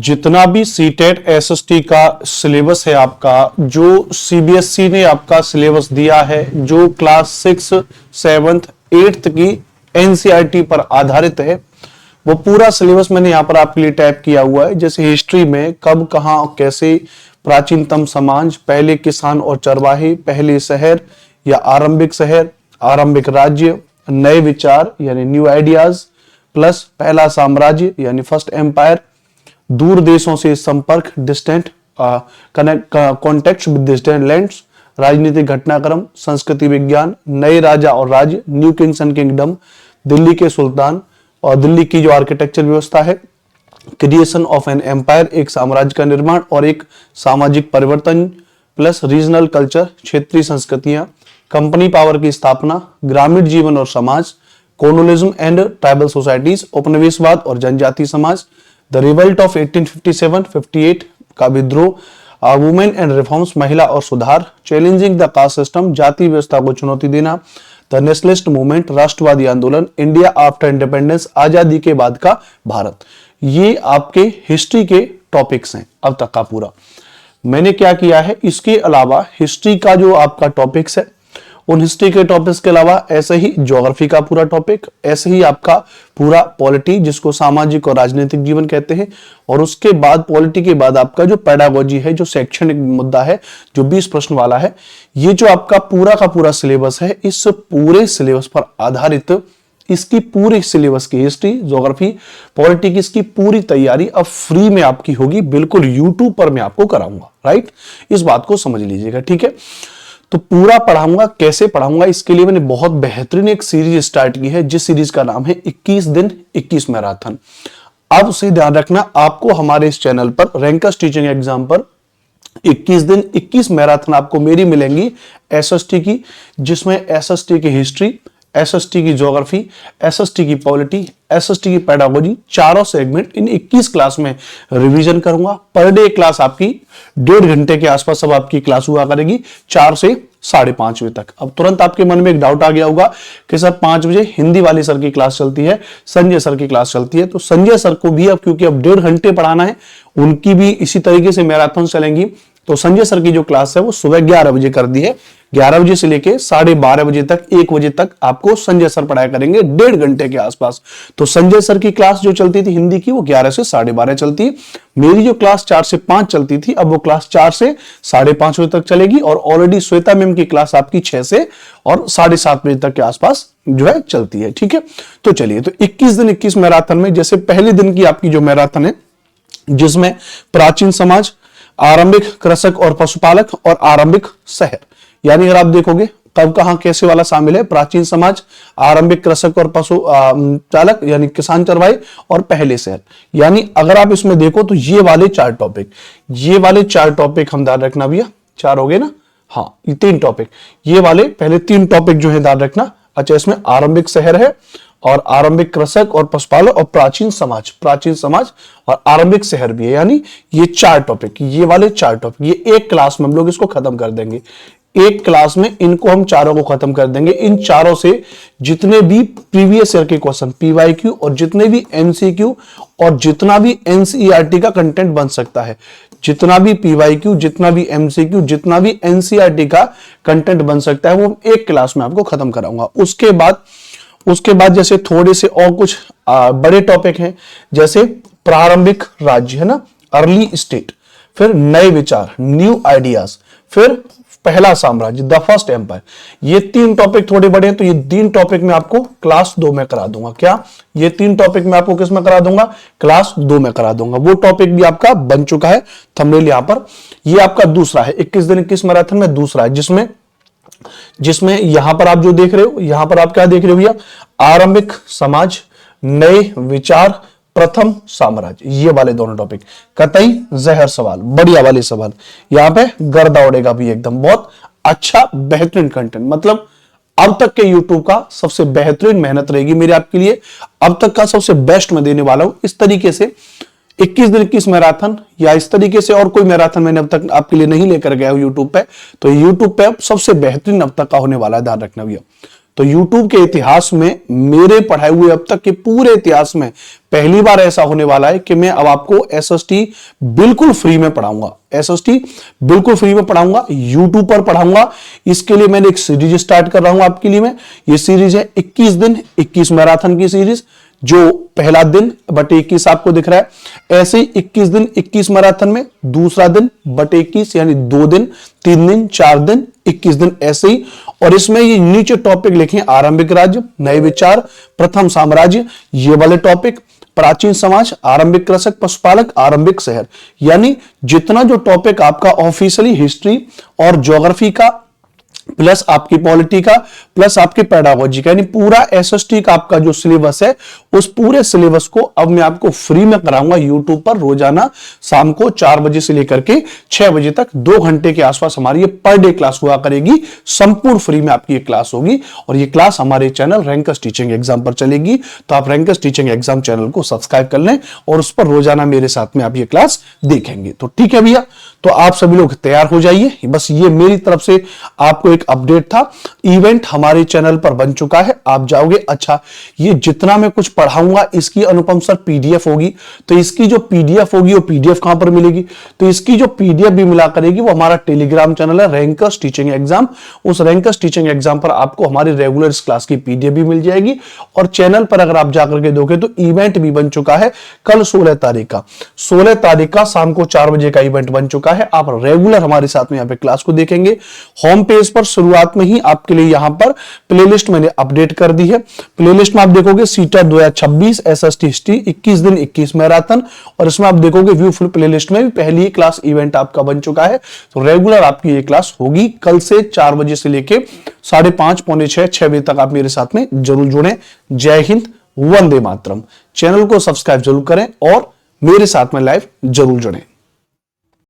जितना भी CTET SST का सिलेबस है आपका, जो सीबीएसई ने आपका सिलेबस दिया है, जो क्लास 6, 7, 8 की एनसीईआरटी पर आधारित है, वो पूरा सिलेबस मैंने यहाँ पर आपके लिए टाइप किया हुआ है। जैसे हिस्ट्री में कब, कहां और कैसे, प्राचीनतम समाज, पहले किसान और चरवाहे, पहले शहर या आरंभिक शहर, आरंभिक राज्य, नए विचार यानी न्यू आइडियाज, प्लस पहला साम्राज्य यानी फर्स्ट एम्पायर, दूर देशों से संपर्क, distant contact with distant lands, राजनीतिक घटनाक्रम, संस्कृति विज्ञान, नए राजा और राज्य, new Kings and kingdom, Delhi के सुल्तान और दिल्ली की जो आर्किटेक्चर व्यवस्था है, क्रिएशन ऑफ एन एम्पायर, एक साम्राज्य का निर्माण और एक सामाजिक परिवर्तन, प्लस रीजनल कल्चर, क्षेत्रीय संस्कृतियां, कंपनी पावर की स्थापना, ग्रामीण जीवन और समाज, कोलोनिज्म एंड ट्राइबल सोसाइटीज, उपनिवेशवाद और जनजाति समाज, द रिवल्ट ऑफ 1857-58 का विद्रोह, वुमेन एंड रिफॉर्म्स, महिला और सुधार, चैलेंजिंग द कास्ट सिस्टम, जाति व्यवस्था को चुनौती देना, द नेशनलिस्ट मूवमेंट, राष्ट्रवादी आंदोलन, इंडिया आफ्टर इंडिपेंडेंस, आजादी के बाद का भारत। ये आपके हिस्ट्री के टॉपिक्स हैं अब तक का पूरा। मैंने क्या किया है, इसके अलावा हिस्ट्री का जो आपका टॉपिक्स है, उन हिस्ट्री के टॉपिक्स के अलावा ऐसे ही ज्योग्राफी का पूरा टॉपिक, ऐसे ही आपका पूरा पॉलिटी जिसको सामाजिक और राजनीतिक जीवन कहते हैं, और उसके बाद पॉलिटी के बाद आपका जो पेडागोजी है, जो शैक्षणिक मुद्दा है, जो 20 प्रश्न वाला है, ये जो आपका पूरा का पूरा सिलेबस है, इस पूरे सिलेबस पर आधारित इसकी पूरी सिलेबस की हिस्ट्री, ज्योग्राफी, पॉलिटी की इसकी पूरी तैयारी अब फ्री में आपकी होगी, बिल्कुल यूट्यूब पर मैं आपको कराऊंगा। राइट, इस बात को समझ लीजिएगा। ठीक है, तो पूरा पढ़ाऊंगा, कैसे पढ़ाऊंगा, इसके लिए मैंने बहुत बेहतरीन एक सीरीज स्टार्ट की है, जिस सीरीज का नाम है 21 दिन 21 मैराथन। अब उसे ध्यान रखना, आपको हमारे इस चैनल पर रैंकर्स टीचिंग एग्जाम पर 21 दिन 21 मैराथन आपको मेरी मिलेंगी एसएसटी की, जिसमें एसएसटी की हिस्ट्री, एसएसटी की ज्योग्राफी, एसएसटी की पॉलिटी, एसएसटी की पेडागोजी, चारों सेगमेंट इन 21 क्लास में रिवीजन करूंगा। पर डे क्लास आपकी 1.5 घंटे के आसपास अब आपकी क्लास हुआ करेगी, 4 से 5:30 बजे तक। अब तुरंत आपके मन में एक डाउट आ गया होगा कि सर 5 बजे हिंदी वाली सर की क्लास चलती है, संजय सर की क्लास चलती है, तो संजय सर को भी अब क्योंकि अब 1.5 घंटे पढ़ाना है, उनकी भी इसी तरीके से मैराथन चलेंगी। तो संजय सर की जो क्लास है वो सुबह 11 बजे कर दी है, 11 बजे से लेके 12:30 बजे तक, 1 बजे तक आपको संजय सर पढ़ाया करेंगे 1.5 घंटे के आसपास। तो संजय सर की क्लास जो चलती थी हिंदी की, वो 11 से 12:30 चलती है। मेरी जो क्लास 4 से 5 चलती थी, अब वो क्लास 4 से 5:30 बजे तक चलेगी, और ऑलरेडी श्वेता मैम की क्लास आपकी 6 से और 7:30 बजे तक के आसपास जो है चलती है। ठीक है, तो चलिए, तो 21 दिन 21 मैराथन में जैसे पहले दिन की आपकी जो मैराथन है, जिसमें प्राचीन समाज, आरंभिक कृषक और पशुपालक और आरंभिक शहर, यानी अगर आप देखोगे कब कहां कैसे वाला शामिल है, प्राचीन समाज, आरंभिक कृषक और पशु चालक यानी किसान चरवाहे, और पहले शहर। यानी अगर आप इसमें देखो तो ये वाले 4 टॉपिक, ये वाले 4 टॉपिक हम ध्यान रखना भैया, 4 हो गए ना, हाँ ये 3 टॉपिक, ये वाले पहले 3 टॉपिक जो है ध्यान रखना। अच्छा, इसमें आरंभिक शहर है और आरंभिक कृषक और पशुपालक और प्राचीन समाज और आरंभिक शहर भी है, यानी ये 4 टॉपिक, ये वाले 4 टॉपिक, ये एक क्लास में हम लोग इसको खत्म कर देंगे। एक क्लास में इनको हम चारों को खत्म कर देंगे। इन चारों से जितने भी प्रीवियस ईयर के क्वेश्चन पीवाईक्यू और जितने भी एमसीक्यू और जितना भी एनसीईआरटी का कंटेंट बन सकता है, जितना भी पीवाईक्यू, जितना भी एमसीक्यू, जितना भी एनसीईआरटी का कंटेंट बन सकता है, वो एक क्लास में आपको खत्म कराऊंगा। उसके बाद जैसे थोड़े से और कुछ बड़े टॉपिक हैं, जैसे प्रारंभिक राज्य है ना, अर्ली स्टेट, फिर नए विचार, न्यू आइडियाज, फिर पहला साम्राज्य, द फर्स्ट एम्पायर। ये 3 टॉपिक थोड़े बड़े हैं, तो ये 3 टॉपिक में आपको क्लास 2 में करा दूंगा। क्या ये 3 टॉपिक में आपको किस में करा दूंगा? क्लास 2 में करा दूंगा। वो टॉपिक भी आपका बन चुका है, थंबनेल यहां पर। ये आपका दूसरा है, 21 दिन 21 मैराथन में दूसरा है, जिसमें यहां पर आप जो देख रहे हो, यहां पर आप क्या देख रहे हो भैया, आरंभिक समाज, नए विचार, प्रथम साम्राज्य, ये वाले दोनों टॉपिक। कतई जहर सवाल, बढ़िया वाले सवाल, यहां पे गर्दा उड़ेगा भी एकदम। बहुत अच्छा बेहतरीन कंटेंट, मतलब अब तक के YouTube का सबसे बेहतरीन मेहनत रहेगी मेरी आपके लिए, अब तक का सबसे बेस्ट मैं देने वाला हूं। इस तरीके से 21 दिन 21 मैराथन या इस तरीके से और कोई मैराथन मैंने अब तक आपके लिए नहीं लेकर गया हूं YouTube पे, तो YouTube पे अब सबसे बेहतरीन अब तक का होने वाला है, ध्यान रखना भैया। तो YouTube के इतिहास में, मेरे पढ़ाए हुए अब तक के पूरे इतिहास में पहली बार ऐसा होने वाला है कि मैं अब आपको SST बिल्कुल फ्री में पढ़ाऊंगा। SST बिल्कुल फ्री में पढ़ाऊंगा, YouTube पर पढ़ाऊंगा। इसके लिए मैंने एक सीरीज स्टार्ट कर रहा हूं आपके लिए। मैं ये सीरीज है 21 दिन 21 मैराथन की सीरीज, जो पहला दिन बटे 21 आपको दिख रहा है। ऐसे ही 21 दिन 21 मैराथन में दूसरा दिन बटे 21 यानी 2 दिन, 3 दिन, 4 दिन, 21 दिन ऐसे ही। और इसमें ये नीचे टॉपिक लिखे आरंभिक राज्य, नए विचार, प्रथम साम्राज्य, ये वाले टॉपिक, प्राचीन समाज, आरंभिक कृषक पशुपालक, आरंभिक शहर, यानी जितना जो टॉपिक आपका ऑफिशियली हिस्ट्री और ज्योग्राफी का प्लस आपकी पॉलिटी का प्लस आपकी पेडागोजी का, यानी पूरा SST का आपका जो सिलेबस है, उस पूरे सिलेबस को अब मैं आपको फ्री में कराऊंगा YouTube पर। रोजाना शाम को 4 बजे से लेकर के 6 बजे तक 2 घंटे के आसपास हमारी ये पर डे क्लास हुआ करेगी। संपूर्ण फ्री में आपकी ये क्लास होगी और ये क्लास हमारे चैनल रैंकर्स टीचिंग एग्जाम पर चलेगी। तो आप रैंकर्स टीचिंग एग्जाम चैनल को सब्सक्राइब कर लें और उस पर रोजाना मेरे साथ में आप ये क्लास देखेंगे। तो ठीक है भैया, तो आप सभी लोग तैयार हो जाइए। बस ये मेरी तरफ से आपको एक अपडेट था। इवेंट हमारे चैनल पर बन चुका है, आप जाओगे। अच्छा, ये जितना मैं कुछ पढ़ाऊंगा इसकी अनुपम सर PDF होगी, तो इसकी जो PDF होगी वो PDF कहां पर मिलेगी? तो इसकी जो PDF भी मिला करेगी वो हमारा टेलीग्राम चैनल है रैंकर्स टीचिंग एग्जाम। उस रैंकर्स टीचिंग एग्जाम पर आपको हमारी रेगुलर इस क्लास की PDF भी मिल जाएगी। और चैनल पर अगर आप जाकर के दोगे तो इवेंट भी बन चुका है कल 16 तारीख का शाम को 4 बजे का इवेंट बन चुका है। आप रेगुलर हमारे साथ में यहाँ पे क्लास को देखेंगे। होम पेज पर शुरुआत में ही आपके लिए यहाँ पर प्लेलिस्ट मैंने अपडेट कर दी है। प्लेलिस्ट में आप देखोगे सीटेट 2026 SST हिस्ट्री 21 दिन 21 मैराथन, और इसमें आप देखोगे व्यू फुल प्लेलिस्ट में भी पहली ही क्लास इवेंट आपका बन चुका है। तो रेगुलर आपकी ये क्लास होगी कल से 4 बजे से लेके 5:30 पौने 6 बजे तक आप मेरे साथ में जरूर जुड़े। जय हिंद, वंदे मातरम। चैनल को सब्सक्राइब जरूर करें और मेरे साथ में लाइव जरूर जुड़ें।